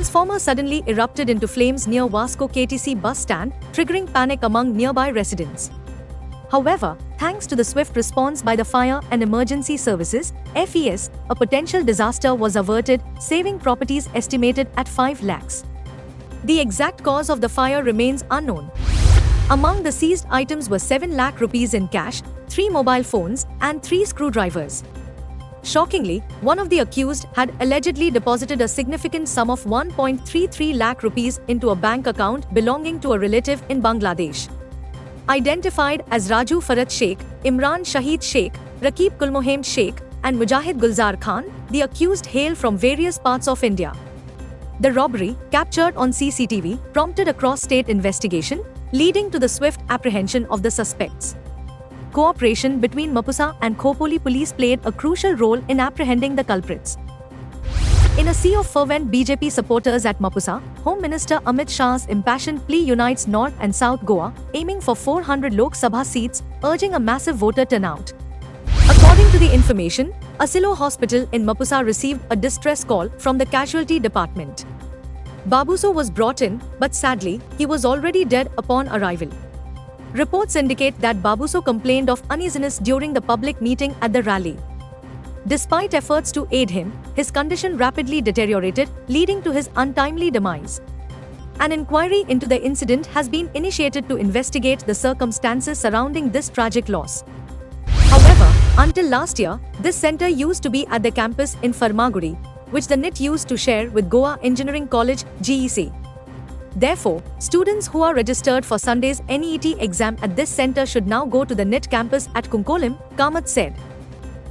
transformer suddenly erupted into flames near Vasco KTC bus stand, triggering panic among nearby residents. However, thanks to the swift response by the Fire and Emergency Services (FES), a potential disaster was averted, saving properties estimated at 5 lakhs. The exact cause of the fire remains unknown. Among the seized items were 7 lakh rupees in cash, 3 mobile phones, and 3 screwdrivers. Shockingly, one of the accused had allegedly deposited a significant sum of 1.33 lakh rupees into a bank account belonging to a relative in Bangladesh. Identified as Raju Farhat Sheikh, Imran Shahid Sheikh, Rakib Kulmohem Sheikh, and Mujahid Gulzar Khan, the accused hail from various parts of India. The robbery, captured on CCTV, prompted a cross-state investigation, leading to the swift apprehension of the suspects. Cooperation between Mapusa and Khopoli police played a crucial role in apprehending the culprits. In a sea of fervent BJP supporters at Mapusa, Home Minister Amit Shah's impassioned plea unites North and South Goa, aiming for 400 Lok Sabha seats, urging a massive voter turnout. According to the information, Asilo Hospital in Mapusa received a distress call from the casualty department. Babuso was brought in, but sadly, he was already dead upon arrival. Reports indicate that Babuso complained of uneasiness during the public meeting at the rally. Despite efforts to aid him, his condition rapidly deteriorated, leading to his untimely demise. An inquiry into the incident has been initiated to investigate the circumstances surrounding this tragic loss. However, until last year, this center used to be at the campus in Farmagudi, which the NIT used to share with Goa Engineering College, GEC. Therefore, students who are registered for Sunday's NET exam at this center should now go to the NIT campus at Kunkolim, Kamath said.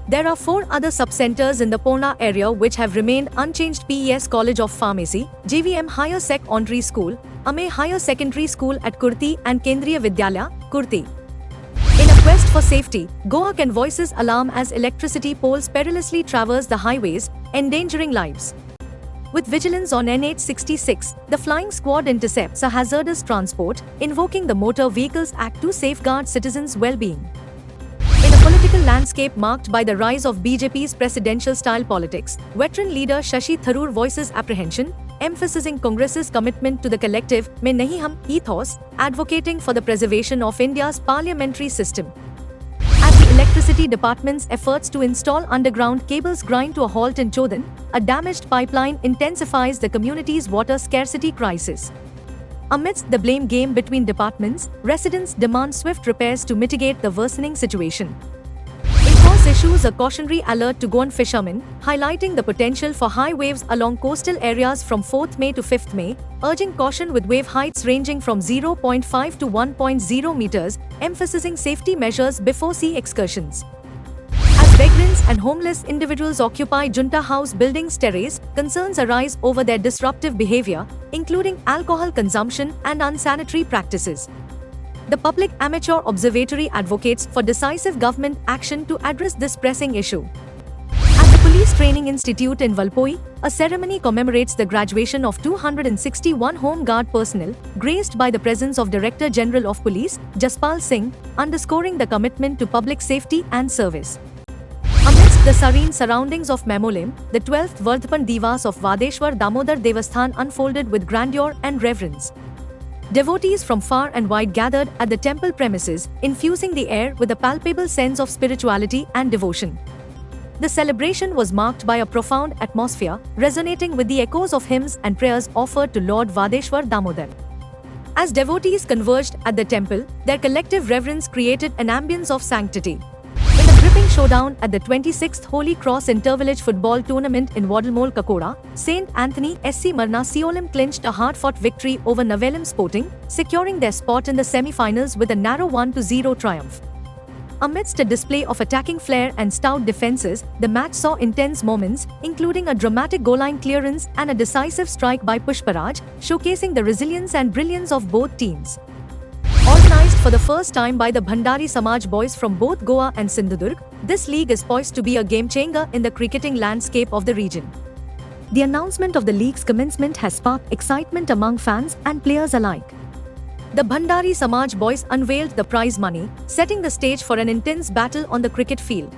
There are 4 other sub-centers in the Pona area which have remained unchanged: PES College of Pharmacy, JVM Higher Secondary School, Ame Higher Secondary School at Kurti and Kendriya Vidyalaya, Kurti. In a quest for safety, Goa can voices alarm as electricity poles perilously traverse the highways, endangering lives. With vigilance on NH66, the flying squad intercepts a hazardous transport, invoking the Motor Vehicles Act to safeguard citizens' well-being. In a political landscape marked by the rise of BJP's presidential-style politics, veteran leader Shashi Tharoor voices apprehension, emphasizing Congress's commitment to the collective "Main Nahi Hum" ethos, advocating for the preservation of India's parliamentary system. As the electricity department's efforts to install underground cables grind to a halt in Chodan, a damaged pipeline intensifies the community's water scarcity crisis. Amidst the blame game between departments, residents demand swift repairs to mitigate the worsening situation. INCOS issues a cautionary alert to Goan fishermen, highlighting the potential for high waves along coastal areas from 4th May to 5th May, urging caution with wave heights ranging from 0.5 to 1.0 meters, emphasizing safety measures before sea excursions. As vagrants and homeless individuals occupy Junta House buildings' terrace, concerns arise over their disruptive behavior, including alcohol consumption and unsanitary practices. The Public Amateur Observatory advocates for decisive government action to address this pressing issue. At the Police Training Institute in Valpoi, a ceremony commemorates the graduation of 261 Home Guard personnel, graced by the presence of Director General of Police, Jaspal Singh, underscoring the commitment to public safety and service. Amidst the serene surroundings of Memolim, the 12th Vardhapan Divas of Vadeshwar Damodar Devasthan unfolded with grandeur and reverence. Devotees from far and wide gathered at the temple premises, infusing the air with a palpable sense of spirituality and devotion. The celebration was marked by a profound atmosphere, resonating with the echoes of hymns and prayers offered to Lord Vadeshwar Damodar. As devotees converged at the temple, their collective reverence created an ambience of sanctity. In a gripping showdown at the 26th Holy Cross Intervillage Football Tournament in Wadalmol Kakora, St. Anthony SC Marna Seolim clinched a hard-fought victory over Navelim Sporting, securing their spot in the semi-finals with a narrow 1-0 triumph. Amidst a display of attacking flair and stout defenses, the match saw intense moments, including a dramatic goal-line clearance and a decisive strike by Pushparaj, showcasing the resilience and brilliance of both teams. Organized for the first time by the Bhandari Samaj boys from both Goa and Sindhudurg, this league is poised to be a game-changer in the cricketing landscape of the region. The announcement of the league's commencement has sparked excitement among fans and players alike. The Bhandari Samaj boys unveiled the prize money, setting the stage for an intense battle on the cricket field.